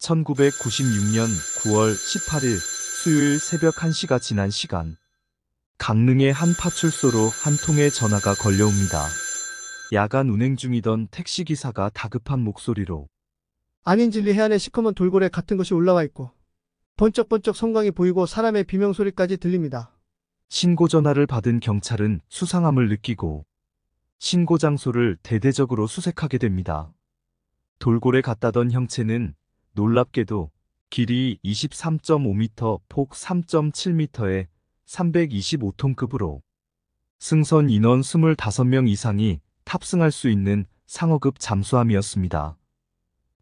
1996년 9월 18일 수요일 새벽 1시가 지난 시간, 강릉의 한 파출소로 한 통의 전화가 걸려옵니다. 야간 운행 중이던 택시기사가 다급한 목소리로 안인진리 해안에 시커먼 돌고래 같은 것이 올라와 있고 번쩍번쩍 성광이 보이고 사람의 비명소리까지 들립니다. 신고 전화를 받은 경찰은 수상함을 느끼고 신고 장소를 대대적으로 수색하게 됩니다. 돌고래 같다던 형체는 놀랍게도 길이 23.5m, 폭 3.7m에 325톤급으로 승선 인원 25명 이상이 탑승할 수 있는 상어급 잠수함이었습니다.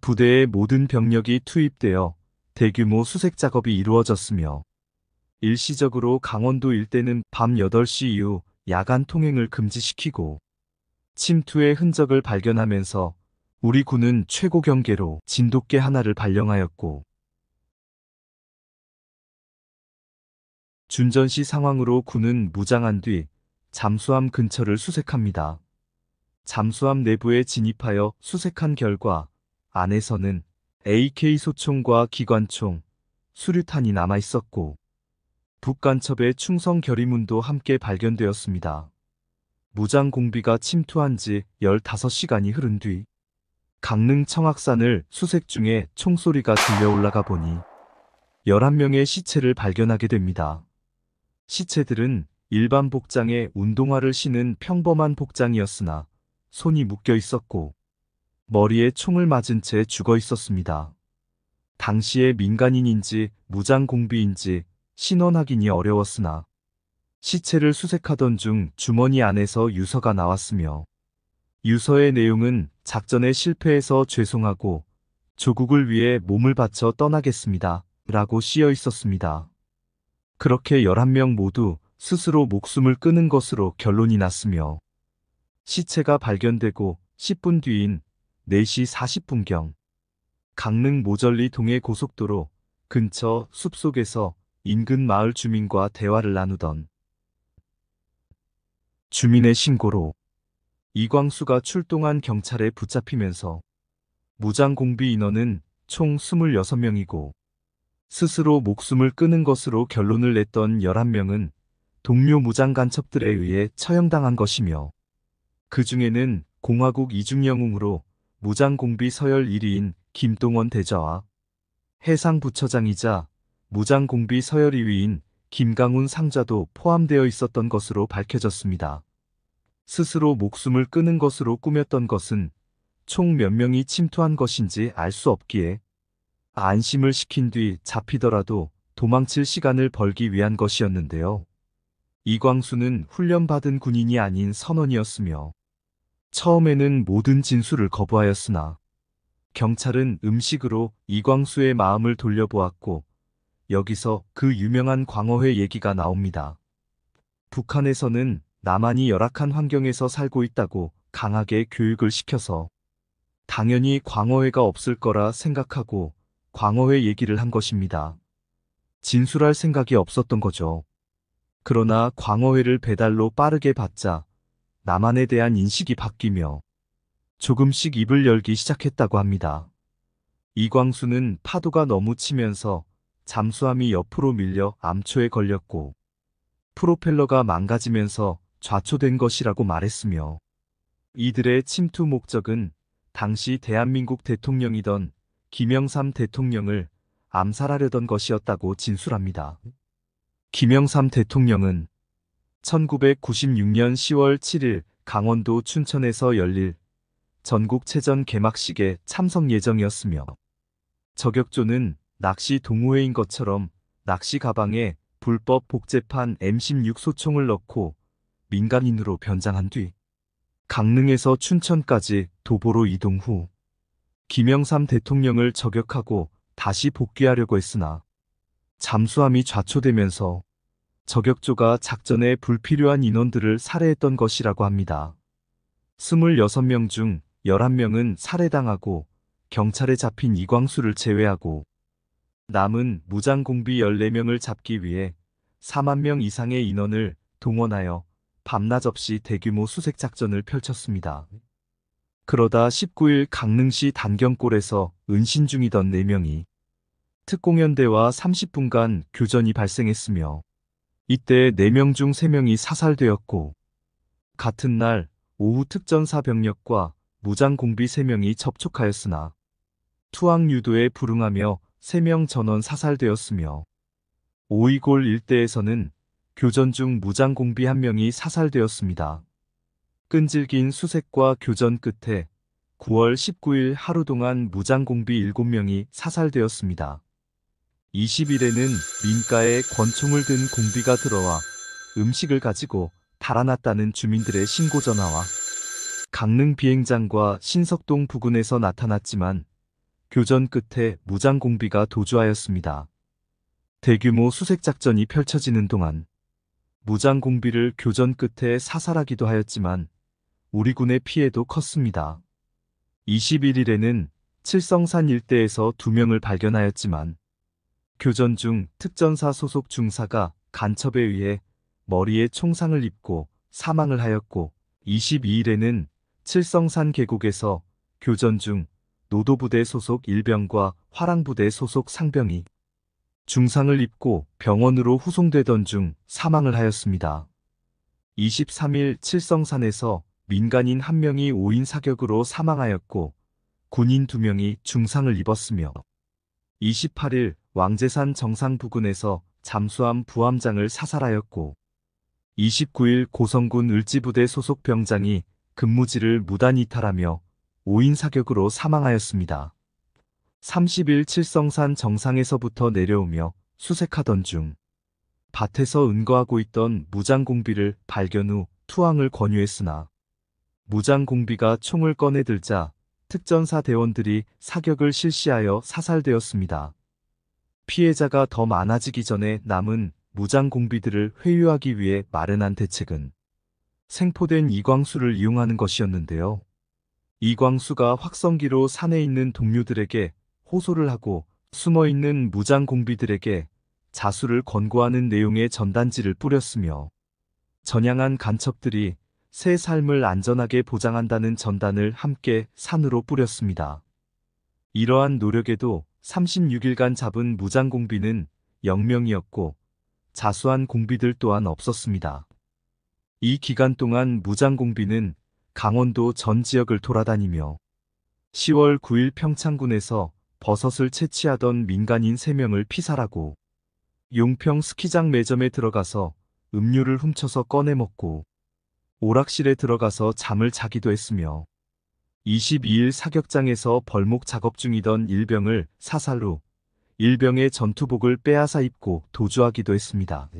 부대의 모든 병력이 투입되어 대규모 수색 작업이 이루어졌으며 일시적으로 강원도 일대는 밤 8시 이후 야간 통행을 금지시키고 침투의 흔적을 발견하면서 우리 군은 최고 경계로 진돗개 하나를 발령하였고 준전시 상황으로 군은 무장한 뒤 잠수함 근처를 수색합니다. 잠수함 내부에 진입하여 수색한 결과 안에서는 AK 소총과 기관총, 수류탄이 남아 있었고 북간첩의 충성 결의문도 함께 발견되었습니다. 무장 공비가 침투한 지 15시간이 흐른 뒤 강릉 청악산을 수색 중에 총소리가 들려 올라가 보니 11명의 시체를 발견하게 됩니다. 시체들은 일반 복장에 운동화를 신은 평범한 복장이었으나 손이 묶여 있었고 머리에 총을 맞은 채 죽어 있었습니다. 당시에 민간인인지 무장 공비인지 신원 확인이 어려웠으나 시체를 수색하던 중 주머니 안에서 유서가 나왔으며 유서의 내용은 작전에 실패해서 죄송하고 조국을 위해 몸을 바쳐 떠나겠습니다 라고 쓰여 있었습니다. 그렇게 11명 모두 스스로 목숨을 끊은 것으로 결론이 났으며 시체가 발견되고 10분 뒤인 4시 40분경 강릉 모절리 동해 고속도로 근처 숲속에서 인근 마을 주민과 대화를 나누던 주민의 신고로 이광수가 출동한 경찰에 붙잡히면서 무장 공비 인원은 총 26명이고 스스로 목숨을 끊은 것으로 결론을 냈던 11명은 동료 무장 간첩들에 의해 처형당한 것이며 그 중에는 공화국 이중영웅으로 무장 공비 서열 1위인 김동원 대저와 해상부처장이자 무장 공비 서열 2위인 김강훈 상좌도 포함되어 있었던 것으로 밝혀졌습니다. 스스로 목숨을 끊은 것으로 꾸몄던 것은 총 몇 명이 침투한 것인지 알 수 없기에 안심을 시킨 뒤 잡히더라도 도망칠 시간을 벌기 위한 것이었는데요. 이광수는 훈련받은 군인이 아닌 선원이었으며 처음에는 모든 진술을 거부하였으나 경찰은 음식으로 이광수의 마음을 돌려보았고 여기서 그 유명한 광어회 얘기가 나옵니다. 북한에서는 남한이 열악한 환경에서 살고 있다고 강하게 교육을 시켜서 당연히 광어회가 없을 거라 생각하고 광어회 얘기를 한 것입니다. 진술할 생각이 없었던 거죠. 그러나 광어회를 배달로 빠르게 받자 남한에 대한 인식이 바뀌며 조금씩 입을 열기 시작했다고 합니다. 이광수는 파도가 너무 치면서 잠수함이 옆으로 밀려 암초에 걸렸고 프로펠러가 망가지면서 좌초된 것이라고 말했으며 이들의 침투 목적은 당시 대한민국 대통령이던 김영삼 대통령을 암살하려던 것이었다고 진술합니다. 김영삼 대통령은 1996년 10월 7일 강원도 춘천에서 열릴 전국체전 개막식에 참석 예정이었으며 저격조는 낚시 동호회인 것처럼 낚시 가방에 불법 복제판 M16 소총을 넣고 민간인으로 변장한 뒤 강릉에서 춘천까지 도보로 이동 후 김영삼 대통령을 저격하고 다시 복귀하려고 했으나 잠수함이 좌초되면서 저격조가 작전에 불필요한 인원들을 살해했던 것이라고 합니다. 26명 중 11명은 살해당하고 경찰에 잡힌 이광수를 제외하고 남은 무장공비 14명을 잡기 위해 4만 명 이상의 인원을 동원하여 밤낮 없이 대규모 수색 작전을 펼쳤습니다. 그러다 19일 강릉시 단경골에서 은신 중이던 4명이 특공연대와 30분간 교전이 발생했으며 이때 4명 중 3명이 사살되었고 같은 날 오후 특전사 병력과 무장공비 3명이 접촉하였으나 투항 유도에 불응하며 3명 전원 사살되었으며 오이골 일대에서는 교전 중 무장공비 1명이 사살되었습니다. 끈질긴 수색과 교전 끝에 9월 19일 하루 동안 무장공비 7명이 사살되었습니다. 20일에는 민가에 권총을 든 공비가 들어와 음식을 가지고 달아났다는 주민들의 신고 전화와 강릉 비행장과 신석동 부근에서 나타났지만 교전 끝에 무장공비가 도주하였습니다. 대규모 수색작전이 펼쳐지는 동안 무장공비를 교전 끝에 사살하기도 하였지만 우리 군의 피해도 컸습니다. 21일에는 칠성산 일대에서 2명을 발견하였지만 교전 중 특전사 소속 중사가 간첩에 의해 머리에 총상을 입고 사망을 하였고 22일에는 칠성산 계곡에서 교전 중 노도부대 소속 일병과 화랑부대 소속 상병이 중상을 입고 병원으로 후송되던 중 사망을 하였습니다. 23일 칠성산에서 민간인 1명이 오인 사격으로 사망하였고 군인 2명이 중상을 입었으며 28일 왕제산 정상 부근에서 잠수함 부함장을 사살하였고 29일 고성군 을지부대 소속 병장이 근무지를 무단 이탈하며 오인 사격으로 사망하였습니다. 30일 칠성산 정상에서부터 내려오며 수색하던 중 밭에서 은거하고 있던 무장공비를 발견 후 투항을 권유했으나 무장공비가 총을 꺼내들자 특전사 대원들이 사격을 실시하여 사살되었습니다. 피해자가 더 많아지기 전에 남은 무장공비들을 회유하기 위해 마련한 대책은 생포된 이광수를 이용하는 것이었는데요. 이광수가 확성기로 산에 있는 동료들에게 호소를 하고 숨어있는 무장공비들에게 자수를 권고하는 내용의 전단지를 뿌렸으며 전향한 간첩들이 새 삶을 안전하게 보장한다는 전단을 함께 산으로 뿌렸습니다. 이러한 노력에도 36일간 잡은 무장공비는 0명이었고 자수한 공비들 또한 없었습니다. 이 기간 동안 무장공비는 강원도 전 지역을 돌아다니며 10월 9일 평창군에서 버섯을 채취하던 민간인 3명을 피살하고 용평 스키장 매점에 들어가서 음료를 훔쳐서 꺼내 먹고 오락실에 들어가서 잠을 자기도 했으며 22일 사격장에서 벌목 작업 중이던 일병을 사살 후 일병의 전투복을 빼앗아 입고 도주하기도 했습니다.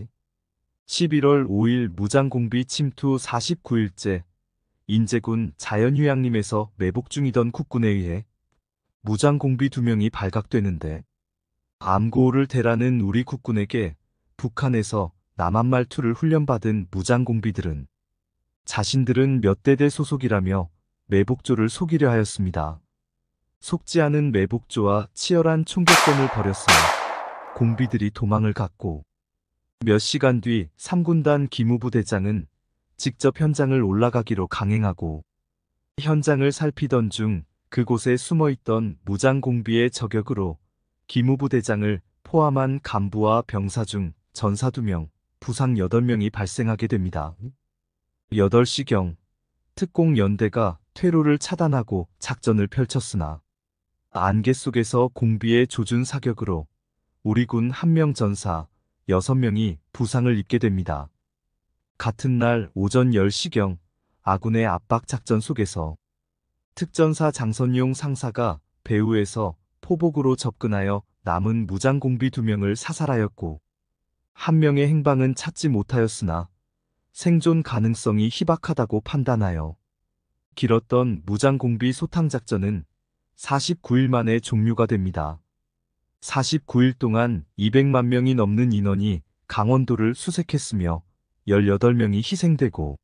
11월 5일 무장공비 침투 49일째 인제군 자연휴양림에서 매복 중이던 국군에 의해 무장공비 2명이 발각되는데 암고를 대라는 우리 국군에게 북한에서 남한 말투를 훈련받은 무장공비들은 자신들은 몇 대대 소속이라며 매복조를 속이려 하였습니다. 속지 않은 매복조와 치열한 총격전을 벌였으며 공비들이 도망을 갔고 몇 시간 뒤 3군단 기무부대장은 직접 현장을 올라가기로 강행하고 현장을 살피던 중 그곳에 숨어있던 무장공비의 저격으로 기무부대장을 포함한 간부와 병사 중 전사 2명, 부상 8명이 발생하게 됩니다. 8시경 특공연대가 퇴로를 차단하고 작전을 펼쳤으나 안개 속에서 공비의 조준 사격으로 우리 군 1명 전사, 6명이 부상을 입게 됩니다. 같은 날 오전 10시경 아군의 압박 작전 속에서 특전사 장선용 상사가 배후에서 포복으로 접근하여 남은 무장공비 2명을 사살하였고 1명의 행방은 찾지 못하였으나 생존 가능성이 희박하다고 판단하여 길었던 무장공비 소탕작전은 49일 만에 종료가 됩니다. 49일 동안 200만 명이 넘는 인원이 강원도를 수색했으며 18명이 희생되고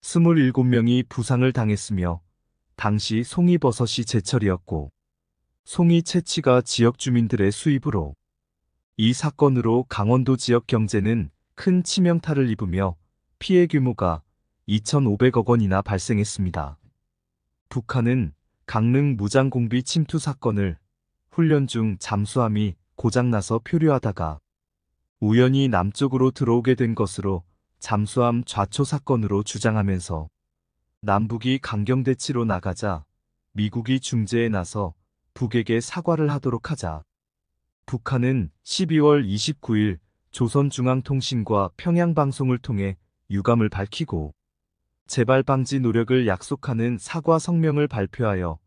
27명이 부상을 당했으며 당시 송이버섯이 제철이었고 송이 채취가 지역 주민들의 수입으로 이 사건으로 강원도 지역 경제는 큰 치명타를 입으며 피해 규모가 2,500억 원이나 발생했습니다. 북한은 강릉 무장공비 침투 사건을 훈련 중 잠수함이 고장나서 표류하다가 우연히 남쪽으로 들어오게 된 것으로 잠수함 좌초 사건으로 주장하면서 남북이 강경대치로 나가자 미국이 중재에 나서 북에게 사과를 하도록 하자 북한은 12월 29일 조선중앙통신과 평양방송을 통해 유감을 밝히고 재발 방지 노력을 약속하는 사과 성명을 발표하여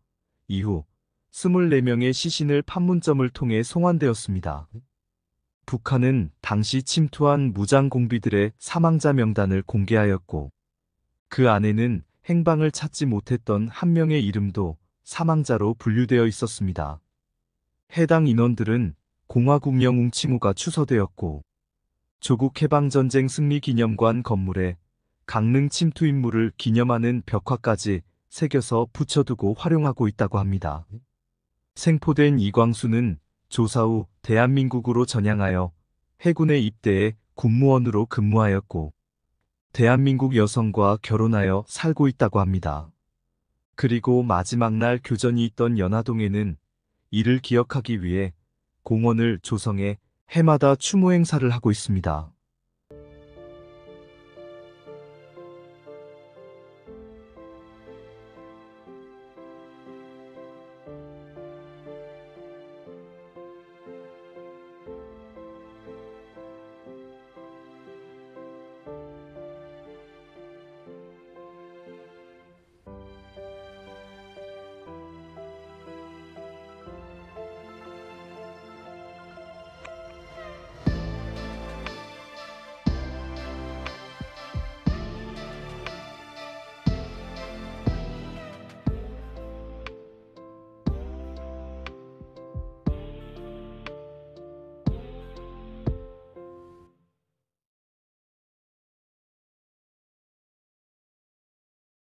이후 24명의 시신을 판문점을 통해 송환되었습니다. 북한은 당시 침투한 무장공비들의 사망자 명단을 공개하였고 그 안에는 행방을 찾지 못했던 한 명의 이름도 사망자로 분류되어 있었습니다. 해당 인원들은 공화국령 웅치무가 추서되었고 조국 해방전쟁 승리기념관 건물에 강릉 침투 임무를 기념하는 벽화까지 새겨서 붙여두고 활용하고 있다고 합니다. 생포된 이광수는 조사 후 대한민국으로 전향하여 해군에 입대해 군무원으로 근무하였고 대한민국 여성과 결혼하여 살고 있다고 합니다. 그리고 마지막 날 교전이 있던 연화동에는 이를 기억하기 위해 공원을 조성해 해마다 추모 행사를 하고 있습니다.